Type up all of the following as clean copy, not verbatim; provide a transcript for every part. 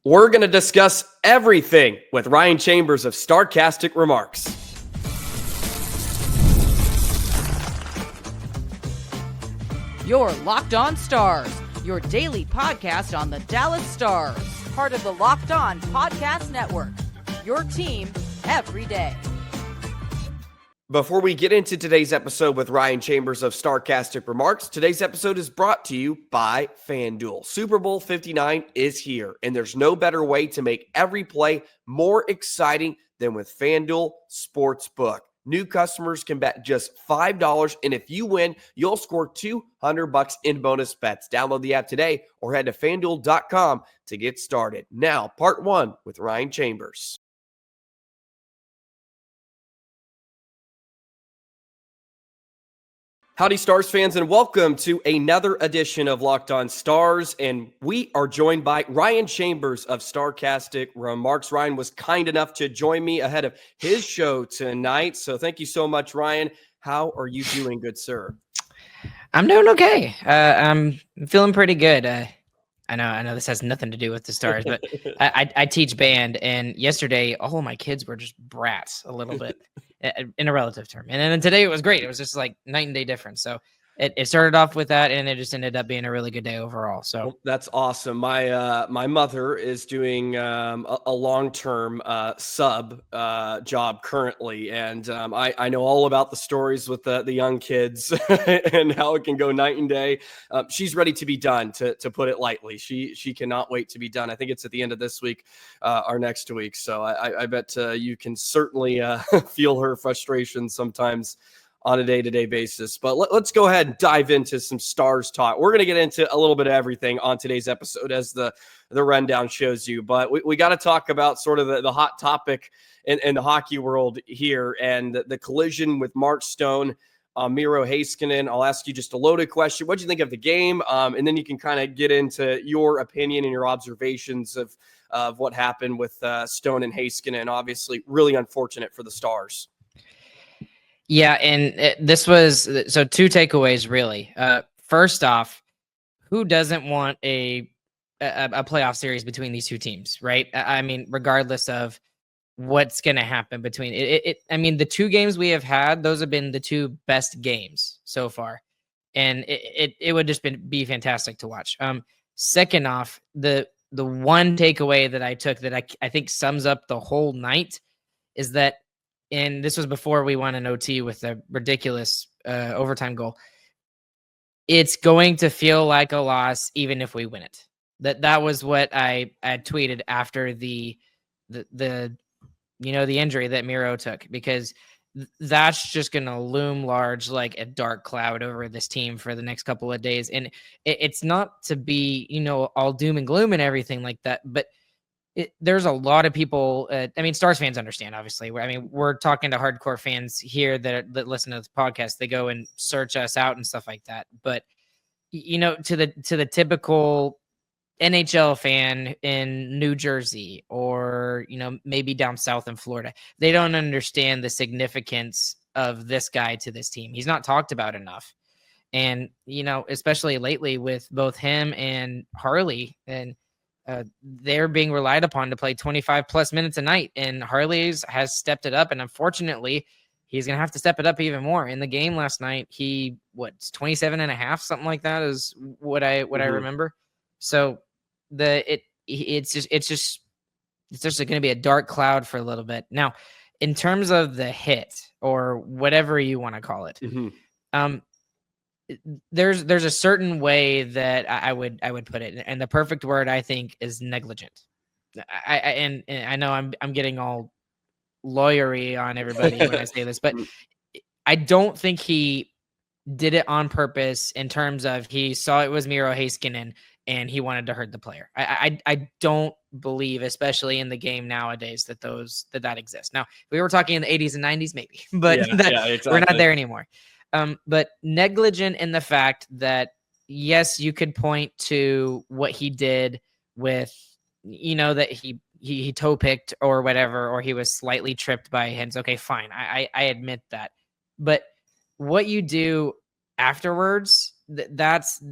We're going to discuss everything with Ryan Chambers of Sarcastic Remarks. You're Locked On Stars, your daily podcast on the Dallas Stars, part of the Locked On Podcast Network, your team every day. Before we get into today's episode with Ryan Chambers of Sarcastic Remarks, today's episode is brought to you by FanDuel. Super Bowl 59 is here, and there's no better way to make every play more exciting than with FanDuel Sportsbook. New customers can bet just $5, and if you win, you'll score $200 in bonus bets. Download the app today or head to FanDuel.com to get started. Now, part one with Ryan Chambers. Howdy, Stars fans, and welcome to another edition of Locked On Stars. And we are joined by Ryan Chambers of Sarcastic Remarks. Ryan was kind enough to join me ahead of his show tonight. So thank you so much, Ryan. How are you doing, good sir? I'm doing okay. I'm feeling pretty good. I know this has nothing to do with the Stars, but I teach band, and yesterday all of my kids were just brats a little bit in a relative term. And then today it was great. It was just like night and day difference. So it started off with that, and it just ended up being a really good day overall. So well, that's awesome. My mother is doing a long-term sub job currently, and I know all about the stories with the young kids and how it can go night and day. She's ready to be done, to put it lightly. She cannot wait to be done. I think it's at the end of this week or next week. So I bet you can certainly feel her frustration sometimes on a day-to-day basis. But let's go ahead and dive into some Stars talk. We're going to get into a little bit of everything on today's episode, as the rundown shows you. But we got to talk about sort of the hot topic in the hockey world here, and the collision with Mark Stone, Miro Heiskanen. I'll ask you just a loaded question. What do you think of the game? And then you can kind of get into your opinion and your observations of what happened with Stone and Heiskanen. Obviously, really unfortunate for the Stars. yeah, and this was so two takeaways really. First off, who doesn't want a playoff series between these two teams, right? I mean, regardless of what's going to happen between it. I mean, the two games we have had, those have been the two best games so far, and it would just be fantastic to watch. Second off, the one takeaway that I took that I think sums up the whole night is that, and this was before we won an OT with a ridiculous overtime goal, it's going to feel like a loss even if we win it. That was what I tweeted after the injury that Miro took, because that's just going to loom large like a dark cloud over this team for the next couple of days. And it's not to be, all doom and gloom and everything like that, but there's a lot of people. Stars fans understand, obviously. We're talking to hardcore fans here that listen to this podcast. They go and search us out and stuff like that. But to the typical NHL fan in New Jersey or maybe down south in Florida, they don't understand the significance of this guy to this team. He's not talked about enough, and especially lately with both him and Harley, and they're being relied upon to play 25 plus minutes a night, and Harley's has stepped it up, and unfortunately he's going to have to step it up even more. In the game last night, he 27 and a half, something like that is what I remember. So it's just going to be a dark cloud for a little bit. Now, in terms of the hit or whatever you want to call it, there's a certain way that I would put it, and the perfect word I think is negligent. And I know I'm getting all lawyery on everybody when I say this, but I don't think he did it on purpose in terms of he saw it was Miro Heiskanen and he wanted to hurt the player. I don't believe, especially in the game nowadays, that exists. Now, if we were talking in the 80s and 90s, maybe, but exactly. We're not there anymore. But negligent in the fact that, yes, you could point to what he did with, that he toe picked or whatever, or he was slightly tripped by hands. Okay, fine. I admit that. But what you do afterwards, that's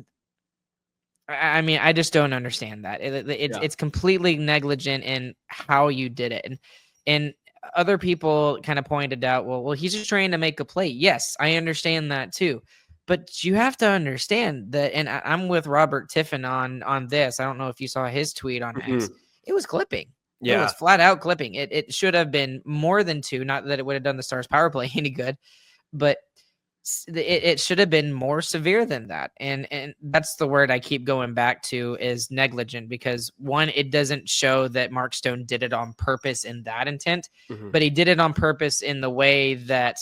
I mean, I just don't understand that. It's completely negligent in how you did it. And other people kind of pointed out, well, he's just trying to make a play. Yes, I understand that too. But you have to understand that, and I'm with Robert Tiffin on this. I don't know if you saw his tweet on X. It was clipping. It was flat out clipping. It should have been more than 2. Not that it would have done the Stars power play any good, but it should have been more severe than that. And that's the word I keep going back to, is negligent, because one, it doesn't show that Mark Stone did it on purpose in that intent, but he did it on purpose in the way that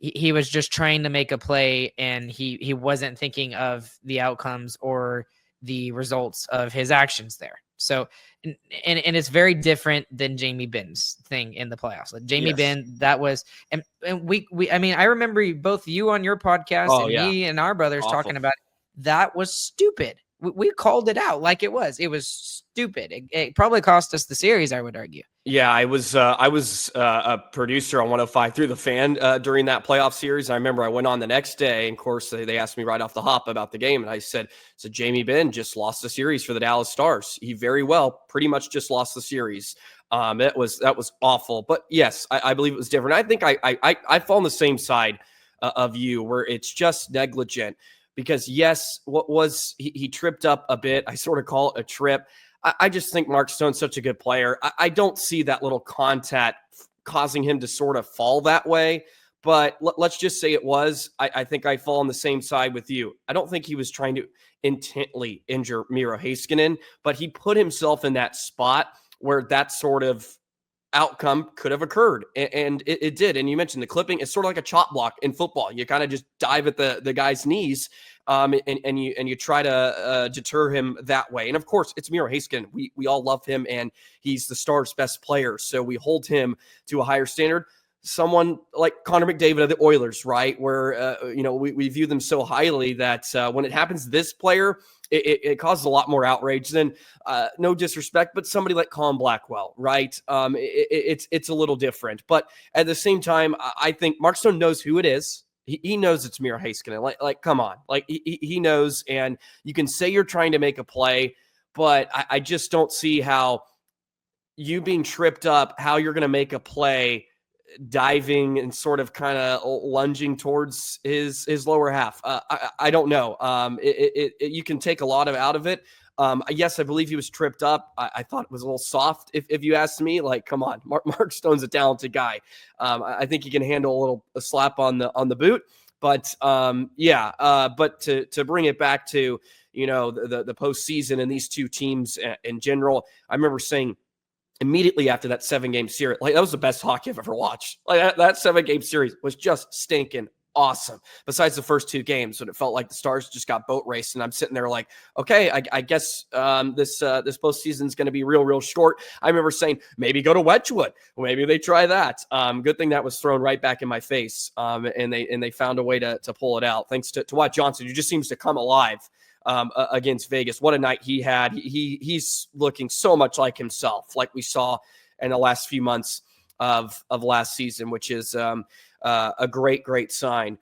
he was just trying to make a play, and he wasn't thinking of the outcomes or the results of his actions there. So, and it's very different than Jamie Benn's thing in the playoffs. Like Jamie Benn, that was, and we, I mean, I remember both you on your podcast me and our brothers talking about it. That was stupid. We called it out like it was. It was stupid. It probably cost us the series, I would argue. Yeah, I was a producer on 105 through the Fan during that playoff series. I remember I went on the next day, and of course they asked me right off the hop about the game, and I said, "So Jamie Benn just lost the series for the Dallas Stars. He very well pretty much just lost the series." That was awful. But yes, I believe it was different. I think I fall on the same side of you, where it's just negligent. Because yes, what was he tripped up a bit. I sort of call it a trip. I just think Mark Stone's such a good player. I don't see that little contact causing him to sort of fall that way. But let's just say it was. I think I fall on the same side with you. I don't think he was trying to intently injure Miro Heiskanen, but he put himself in that spot where that sort of outcome could have occurred, and it did. And you mentioned the clipping. It's sort of like a chop block in football. You kind of just dive at the guy's knees, and you try to deter him that way. And of course, it's Miro Heiskanen. We all love him, and he's the Stars' best player, so we hold him to a higher standard. Someone like Connor McDavid of the Oilers, right, where we view them so highly that when it happens to this player, it causes a lot more outrage than, no disrespect, but somebody like Colin Blackwell, right? It's a little different. But at the same time, I think Mark Stone knows who it is. He knows it's Miro Heiskanen. Like, come on. Like, he knows, and you can say you're trying to make a play, but I just don't see how you being tripped up, how you're going to make a play diving and sort of kind of lunging towards his lower half. I don't know. You can take a lot out of it. Yes, I believe he was tripped up. I thought it was a little soft, if you asked me. Like, come on, Mark Stone's a talented guy. I think he can handle a slap on the boot. But but to bring it back to the postseason and these two teams in general, I remember saying immediately after that 7-game series, like, that was the best hockey I've ever watched. Like, that 7-game series was just stinking awesome. Besides the first 2 games, when it felt like the Stars just got boat raced, and I'm sitting there like, okay, I guess this postseason is going to be real short. I remember saying, maybe go to Wedgwood, maybe they try that. Good thing that was thrown right back in my face, and they found a way to pull it out. Thanks to Wyatt Johnston, who just seems to come alive against Vegas. What a night he had. He's looking so much like himself, like we saw in the last few months of last season, which is a great sign.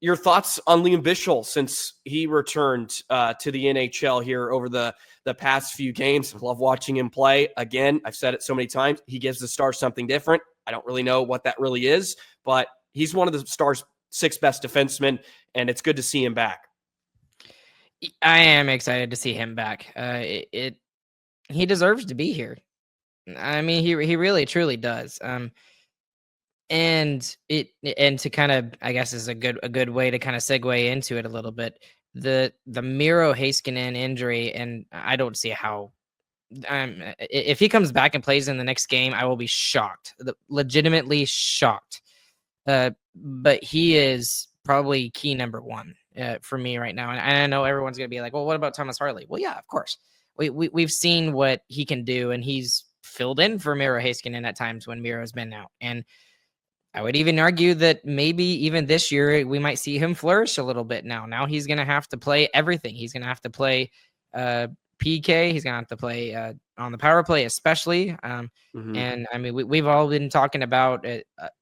Your thoughts on Lian Bichsel since he returned to the NHL here over the past few games? I love watching him play. Again, I've said it so many times, he gives the Stars something different. I don't really know what that really is, but he's one of the Stars' 6 best defensemen, and it's good to see him back. I am excited to see him back. He deserves to be here. I mean, he really truly does. And to kind of, I guess, is a good way to kind of segue into it a little bit. The Miro Heiskanen injury, and I don't see how. If he comes back and plays in the next game, I will be shocked, legitimately shocked. But he is probably key number 1 for me right now. And I know everyone's going to be like, well, what about Thomas Harley? Well, yeah, of course. We've seen what he can do, and he's filled in for Miro Heiskanen at times when Miro's been out. And I would even argue that maybe even this year we might see him flourish a little bit now. Now he's going to have to play everything. He's going to have to play PK. He's gonna have to play on the power play, especially. And I mean, we've all been talking about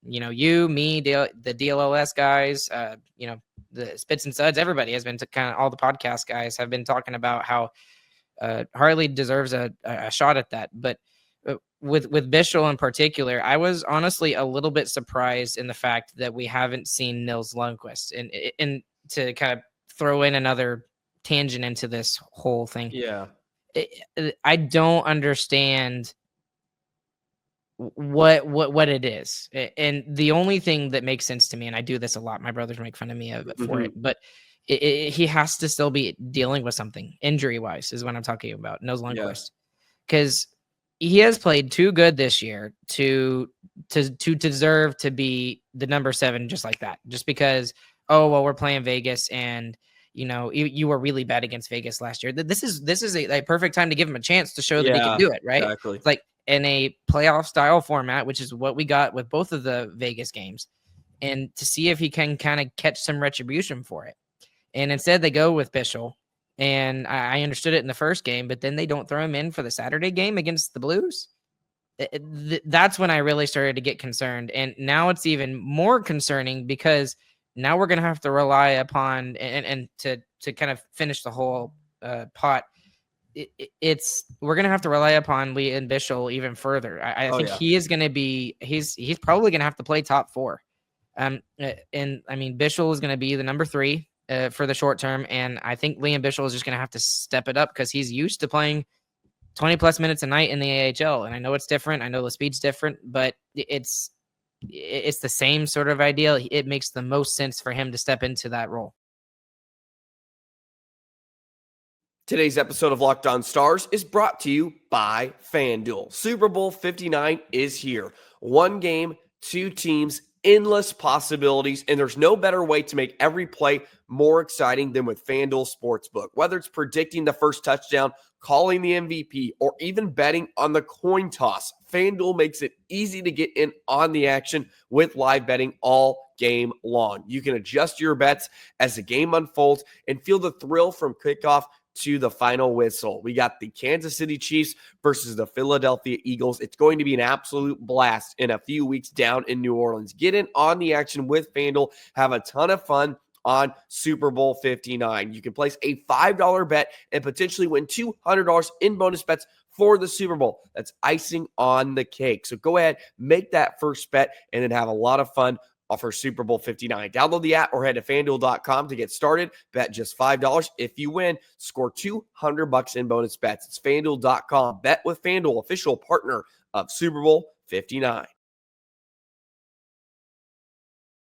you, me, the DLLS guys, the Spits and Suds. Everybody has been kind of all the podcast guys have been talking about how Harley deserves a shot at that. But with Bichsel in particular, I was honestly a little bit surprised in the fact that we haven't seen Nils Lundqvist, and to kind of throw in another tangent into this whole thing. Yeah. I don't understand what it is. And the only thing that makes sense to me, and I do this a lot, my brothers make fun of me for it, but he has to still be dealing with something injury wise is what I'm talking about. Nils Lundqvist, because he has played too good this year to deserve to be the number 7 just like that. Just because, we're playing Vegas and you were really bad against Vegas last year. This is a perfect time to give him a chance to show that he can do it, right? Exactly. It's like in a playoff style format, which is what we got with both of the Vegas games, and to see if he can kind of catch some retribution for it. And instead they go with Bichsel, and I understood it in the first game, but then they don't throw him in for the Saturday game against the Blues. That's when I really started to get concerned. And now it's even more concerning because now we're going to have to rely upon, and to kind of finish the whole pot, we're going to have to rely upon Lian Bichsel even further. I think he is going to be, he's probably going to have to play top 4. And I mean, Bichsel is going to be the number 3 for the short term. And I think Lian Bichsel is just going to have to step it up because he's used to playing 20 plus minutes a night in the AHL. And I know it's different. I know the speed's different, but it's the same sort of idea. It makes the most sense for him to step into that role. Today's episode of Locked On Stars is brought to you by FanDuel. Super Bowl 59 is here. 1 game, 2 teams, endless possibilities, and there's no better way to make every play more exciting than with FanDuel Sportsbook. Whether it's predicting the first touchdown, calling the MVP, or even betting on the coin toss, FanDuel makes it easy to get in on the action with live betting all game long. You can adjust your bets as the game unfolds and feel the thrill from kickoff to the final whistle. We got the Kansas City Chiefs versus the Philadelphia Eagles. It's going to be an absolute blast in a few weeks down in New Orleans. Get in on the action with FanDuel. Have a ton of fun on Super Bowl 59. You can place a $5 bet and potentially win $200 in bonus bets for the Super Bowl. That's icing on the cake. So go ahead, make that first bet, and then have a lot of fun for Super Bowl 59. Download the app or head to FanDuel.com to get started. Bet just $5. If you win, score $200 in bonus bets. It's FanDuel.com. Bet with FanDuel, official partner of Super Bowl 59.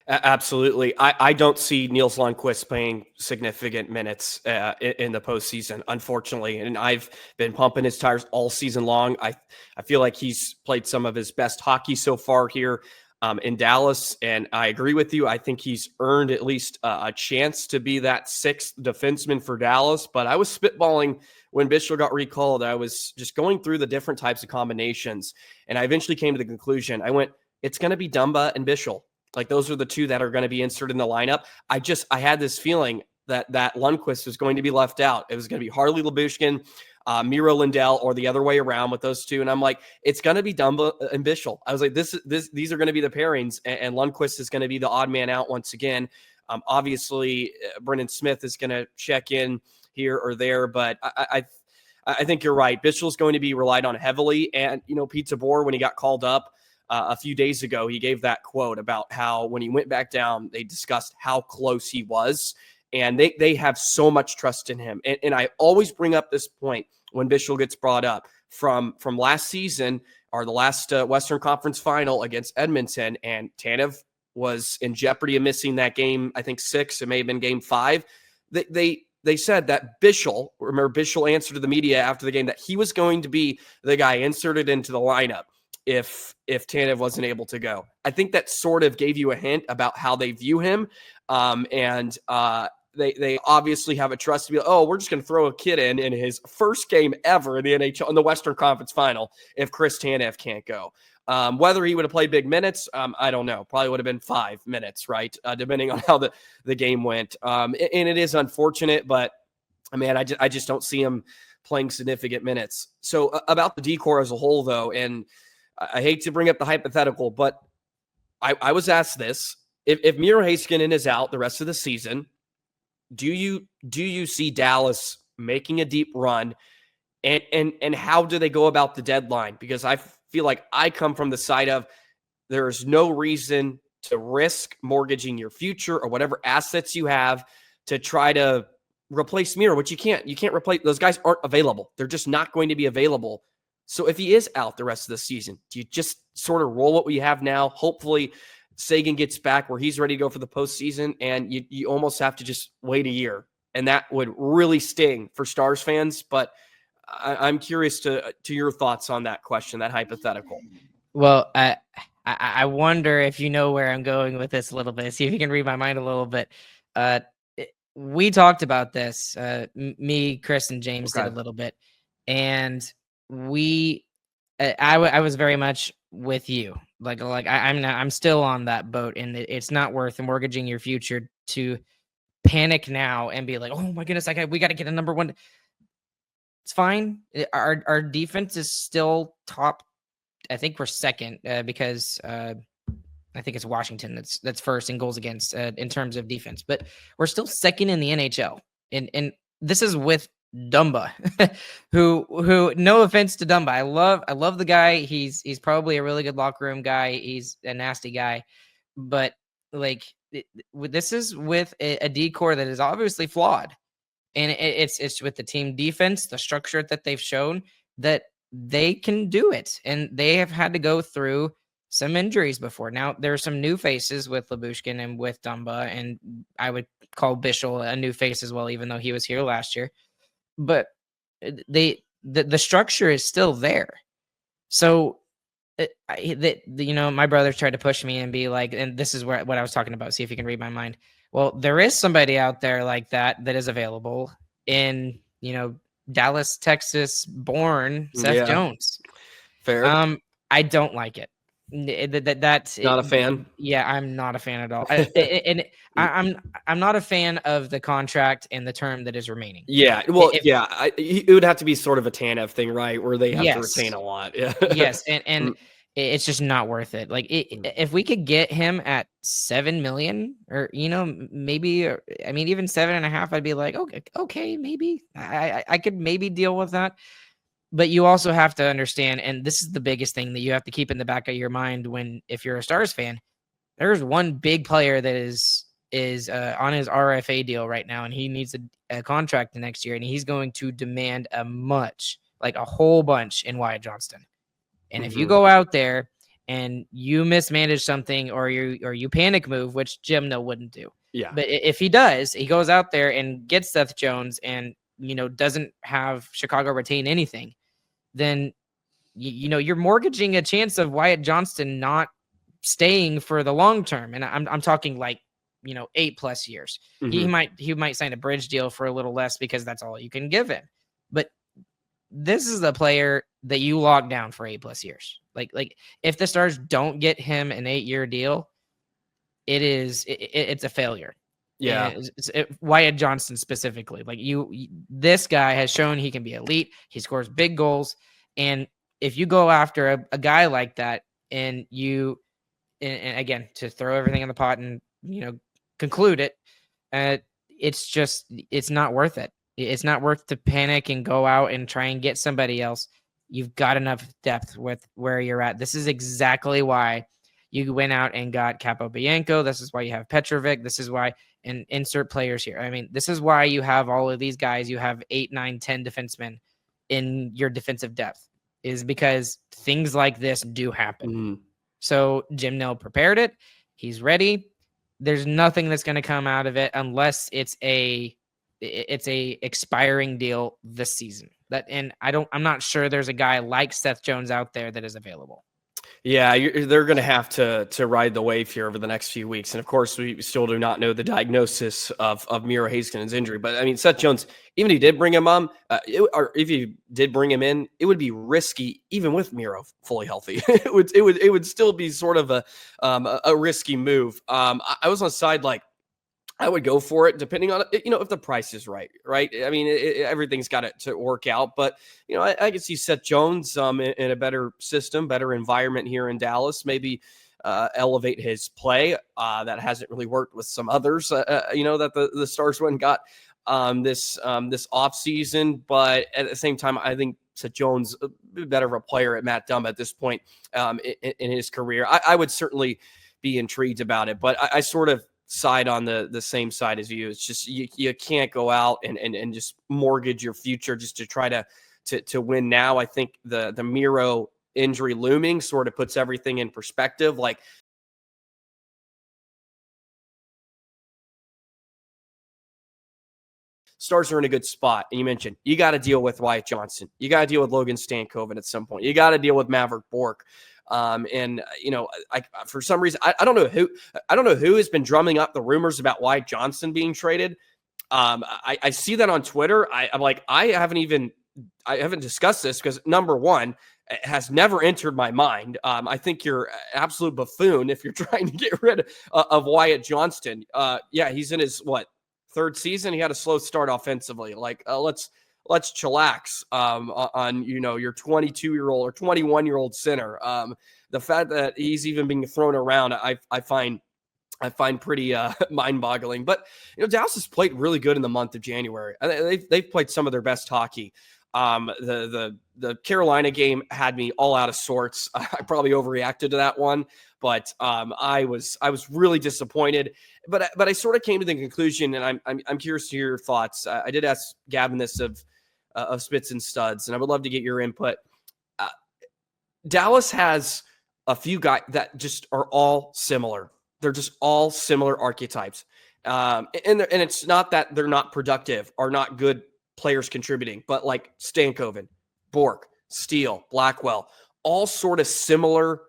Absolutely. I don't see Nils Lundqvist playing significant minutes in the postseason, unfortunately. And I've been pumping his tires all season long. I feel like he's played some of his best hockey so far here in Dallas. And I agree with you. I think he's earned at least a chance to be that 6th defenseman for Dallas. But I was spitballing when Bichsel got recalled. I was just going through the different types of combinations. And I eventually came to the conclusion. I went, it's going to be Dumba and Bichsel. Like those are the 2 that are going to be inserted in the lineup. I had this feeling that Lundqvist was going to be left out. It was going to be Harley Labushkin, Miro Lindell, or the other way around with those 2. And I'm like, it's going to be Dumba and Bichsel. I was like, these are going to be the pairings, and Lundqvist is going to be the odd man out once again. Obviously, Brendan Smith is going to check in here or there, but I think you're right. Bichsel is going to be relied on heavily. And, Pete DeBoer, when he got called up a few days ago, he gave that quote about how when he went back down, they discussed how close he was. And they have so much trust in him. And I always bring up this point when Bichsel gets brought up from last season or the last Western Conference final against Edmonton. And Tanev was in jeopardy of missing that game, I think 6. It may have been game 5. They said that Bichsel answered to the media after the game that he was going to be the guy inserted into the lineup if Tanev wasn't able to go. I think that sort of gave you a hint about how they view him. They obviously have a trust to be, we're just going to throw a kid in his first game ever in the NHL in the Western Conference Final if Chris Tanev can't go. Whether he would have played big minutes, I don't know. Probably would have been 5 minutes, right? Depending on how the game went. And it is unfortunate, but I mean, I just don't see him playing significant minutes. So about the decor as a whole, though, and I hate to bring up the hypothetical, but I was asked this: if Miro Heiskanen is out the rest of the season, do you see Dallas making a deep run? And how do they go about the deadline? Because I feel like I come from the side of there's no reason to risk mortgaging your future or whatever assets you have to try to replace Miro, which you can't. You can't replace those guys. Aren't available. They're just not going to be available. So if he is out the rest of the season, do you just sort of roll what we have now? Hopefully Sagan gets back where he's ready to go for the postseason, and you almost have to just wait a year. And that would really sting for Stars fans. But I'm curious to your thoughts on that question, that hypothetical. Well, I wonder if you know where I'm going with this a little bit. See if you can read my mind a little bit. We talked about this. Me, Chris, and James did a little bit, and I was very much with you. I'm still on that boat, and it's not worth mortgaging your future to panic now and be like, oh my goodness, we got to get a number one. It's fine. Our defense is still top. I think we're second because I think it's Washington that's first in goals against in terms of defense, but we're still second in the NHL. And this is with Dumba, who no offense to Dumba, I love the guy. He's probably a really good locker room guy. He's a nasty guy, but this is with a decor that is obviously flawed. And it's with the team defense, the structure that they've shown that they can do it. And they have had to go through some injuries before. Now, there are some new faces with Lyubushkin and with Dumba, and I would call Bichsel a new face as well, even though he was here last year. But the structure is still there. So, my brother tried to push me and be like, and this is what I was talking about. See if you can read my mind. Well, there is somebody out there like that is available in, Dallas, Texas born Seth Jones. Fair. I don't like it. That's not a fan. Yeah, I'm not a fan at all. I'm not a fan of the contract and the term that is remaining. Yeah. Well, it would have to be sort of a Tanev thing, right? Where they have to retain a lot. Yeah. Yes. And it's just not worth it. If we could get him at $7 million or, maybe, even 7.5, I'd be like, okay, maybe I could maybe deal with that. But you also have to understand, and this is the biggest thing that you have to keep in the back of your mind if you're a Stars fan, there's one big player that is on his RFA deal right now, and he needs a contract the next year, and he's going to demand a whole bunch in Wyatt Johnston. And if you go out there and you mismanage something or you panic move, which Jim wouldn't do. Yeah. But if he does, he goes out there and gets Seth Jones and, doesn't have Chicago retain anything, then, you're mortgaging a chance of Wyatt Johnston not staying for the long term. And I'm talking 8+ years. Mm-hmm. He might sign a bridge deal for a little less because that's all you can give him. But this is a player that you lock down for 8+ years. If the Stars don't get him an 8-year deal, it's a failure. Yeah. Wyatt Johnston specifically, this guy has shown he can be elite. He scores big goals. And if you go after a guy like that and again, to throw everything in the pot and, conclude it, it's not worth it. It's not worth to panic and go out and try and get somebody else. You've got enough depth with where you're at. This is exactly why you went out and got Capobianco. This is why you have Petrovic. This is why, and insert players here. This is why you have all of these guys. You have 8, 9, 10 defensemen in your defensive depth, is because things like this do happen. Mm-hmm. So Jim Nill prepared it. He's ready. There's nothing that's going to come out of it unless it's a expiring deal this season. I'm not sure there's a guy like Seth Jones out there that is available. Yeah, they're going to have to ride the wave here over the next few weeks. And of course, we still do not know the diagnosis of Miro Heiskanen's injury. But Seth Jones, even if he did bring him on, or if he did bring him in, it would be risky, even with Miro fully healthy. it would still be sort of a risky move. I was on the side I would go for it, depending on, if the price is right. I mean, everything's got to work out, but I can see Seth Jones in a better system, better environment here in Dallas. Maybe elevate his play. That hasn't really worked with some others. That the Stars went and got this off season, but at the same time, I think Seth Jones better of a player at Matt Dumb at this point in his career. I would certainly be intrigued about it, but I sort of side on the same side as you. It's just you can't go out and just mortgage your future just to try to win now. I think the Miro injury looming sort of puts everything in perspective. Like, Stars are in a good spot. And you mentioned you got to deal with Wyatt Johnston. You got to deal with Logan Stankoven at some point. You got to deal with Maverick Bourque. For some reason, I don't know who has been drumming up the rumors about Wyatt Johnston being traded. I see that on Twitter. I'm like, I haven't discussed this because, number one, it has never entered my mind. I think you're an absolute buffoon if you're trying to get rid of Wyatt Johnston. He's in his third season. He had a slow start offensively. Like, let's chillax on your 22-year-old or 21-year-old center. The fact that he's even being thrown around, I find pretty mind-boggling. But Dallas has played really good in the month of January. They've played some of their best hockey. The Carolina game had me all out of sorts. I probably overreacted to that one, but I was really disappointed. But I sort of came to the conclusion, and I'm curious to hear your thoughts. I did ask Gavin this of Spits and Studs, and I would love to get your input. Dallas has a few guys that just are all similar. They're just all similar archetypes, and it's not that they're not productive or not good players contributing, but like Stankoven, Bourque, Steele, Blackwell, all sort of similar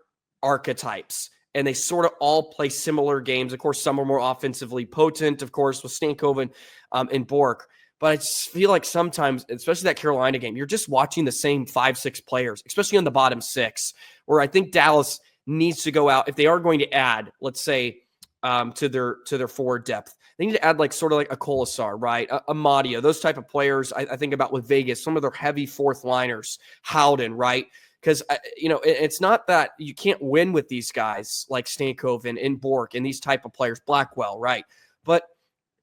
archetypes. And they sort of all play similar games. Of course, some are more offensively potent, of course, with Stankoven and Bourque. But I just feel like sometimes, especially that Carolina game, you're just watching the same 5-6 players, especially on the bottom six, where I think Dallas needs to go out. If they are going to add, let's say, to their forward depth, they need to add sort of like a Colasar, right? A Madia, those type of players. I think about with Vegas, some of their heavy fourth liners, Howden, right? Because, it's not that you can't win with these guys like Stankoven and Bourque and these type of players, Blackwell, right? But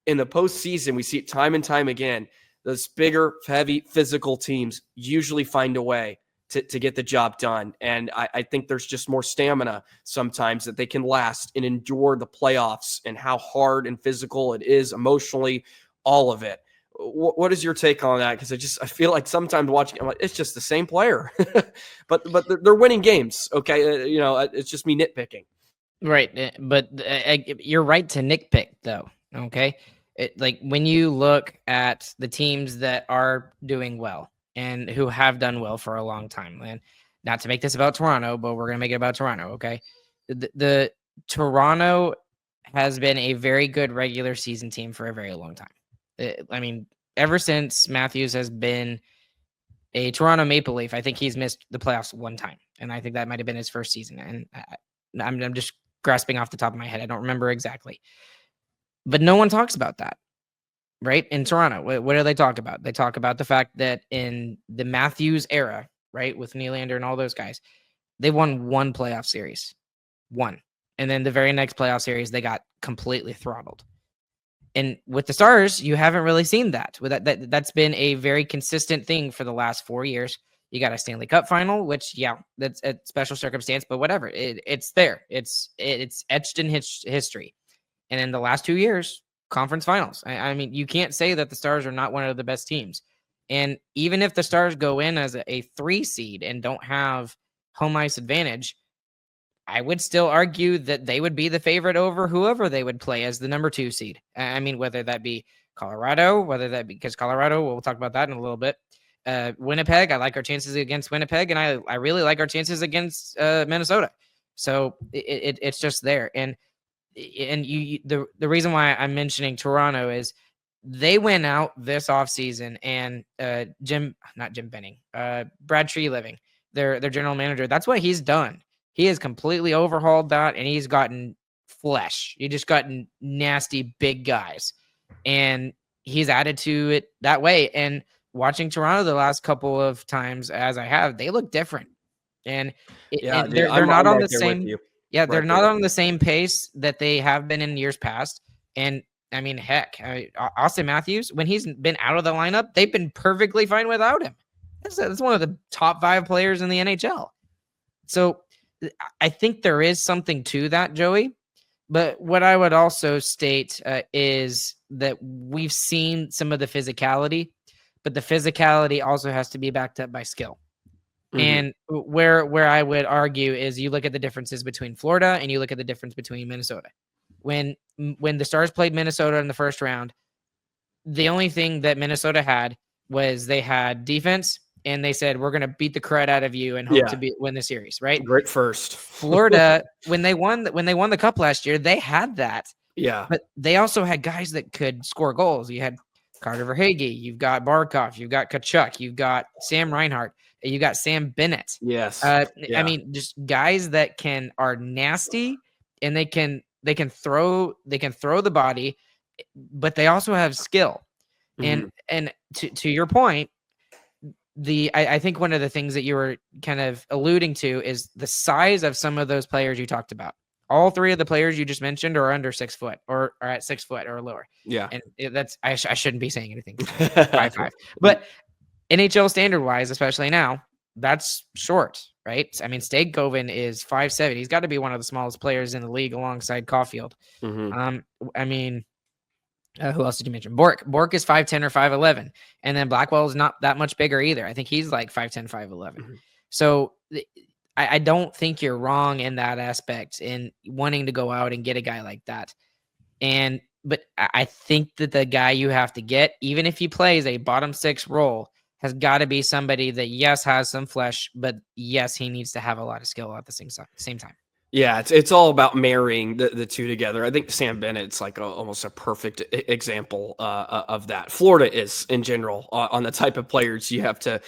in the postseason, we see it time and time again. Those bigger, heavy, physical teams usually find a way to get the job done. And I think there's just more stamina sometimes that they can last and endure the playoffs and how hard and physical it is emotionally, all of it. What is your take on that? Because I feel like sometimes watching, I'm like, it's just the same player, but they're winning games. Okay, it's just me nitpicking. Right, but you're right to nitpick though. Okay, when you look at the teams that are doing well and who have done well for a long time, and not to make this about Toronto, but we're gonna make it about Toronto. Okay, the Toronto has been a very good regular season team for a very long time. Ever since Matthews has been a Toronto Maple Leaf, I think he's missed the playoffs one time, and I think that might have been his first season. And I'm just grasping off the top of my head. I don't remember exactly, but no one talks about that, right? In Toronto, what do they talk about? They talk about the fact that in the Matthews era, right, with Nylander and all those guys, they won one playoff series, and then the very next playoff series they got completely throttled. And with the Stars, you haven't really seen that. That's been a very consistent thing for the last 4 years. You got a Stanley Cup final, which, that's a special circumstance, but whatever. It's there. It's etched in history. And in the last 2 years, conference finals. I mean, you can't say that the Stars are not one of the best teams. And even if the Stars go in as a 3 seed and don't have home ice advantage, I would still argue that they would be the favorite over whoever they would play as the number 2 seed. I mean, whether that be Colorado, because Colorado, we'll talk about that in a little bit. Winnipeg, I like our chances against Winnipeg, and I really like our chances against Minnesota. So it's just there. And the reason why I'm mentioning Toronto is they went out this offseason and Brad Treliving, their general manager, that's what he's done. He has completely overhauled that, and he's gotten flesh. You just got nasty big guys, and he's added to it that way. And watching Toronto the last couple of times, as I have, they look different, and they're not on the same. Yeah, they're not on the same pace that they have been in years past. And I mean, heck, Austin Matthews, when he's been out of the lineup, they've been perfectly fine without him. That's one of the top 5 players in the NHL. So I think there is something to that, Joey. But what I would also state is that we've seen some of the physicality, but the physicality also has to be backed up by skill. Mm-hmm. And where I would argue is you look at the differences between Florida and you look at the difference between Minnesota. When the Stars played Minnesota in the first round, the only thing that Minnesota had was they had defense, and they said, we're going to beat the crud out of you and hope to win the series, right? Great first. Florida, when they won the cup last year, they had that. Yeah. But they also had guys that could score goals. You had Carter Verhaeghe, you've got Barkov, you've got Tkachuk, you've got Sam Reinhart, you got Sam Bennett. Yes. I mean, just guys that are nasty, and they can throw the body, but they also have skill. Mm-hmm. And to your point, I think one of the things that you were kind of alluding to is the size of some of those players you talked about. All 3 of the players you just mentioned are under 6 foot or are at 6 foot or lower. Yeah. And that's, I shouldn't be saying anything. 5'5", but NHL standard wise, especially now, that's short, right? I mean, Stegkoven is 5'7". He's got to be one of the smallest players in the league alongside Caulfield. Mm-hmm. I mean, who else did you mention? Bork is 5'10" or 5'11", and then Blackwell is not that much bigger either. I think he's like 5'10", 5'11". Mm-hmm. So I don't think you're wrong in that aspect in wanting to go out and get a guy like that. But I think that the guy you have to get, even if he plays a bottom 6 role, has got to be somebody that, yes, has some flesh, but yes, he needs to have a lot of skill at the same time. Yeah, it's all about marrying the 2 together. I think Sam Bennett's like almost a perfect example of that. Florida is in general on the type of players you have to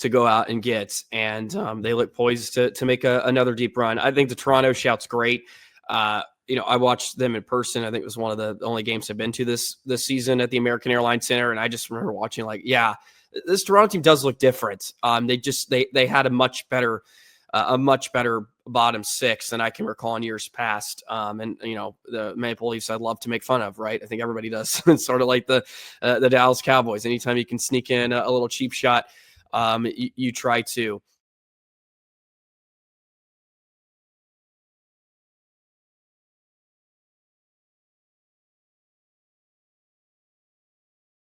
go out and get, and they look poised to make another deep run. I think the Toronto shout's great. I watched them in person. I think it was one of the only games I've been to this season at the American Airlines Center, and I just remember watching this Toronto team does look different. They had a much better bottom 6 than I can recall in years past. And the Maple Leafs I'd love to make fun of, right? I think everybody does. It's sort of like the Dallas Cowboys. Anytime you can sneak in a little cheap shot, you try to.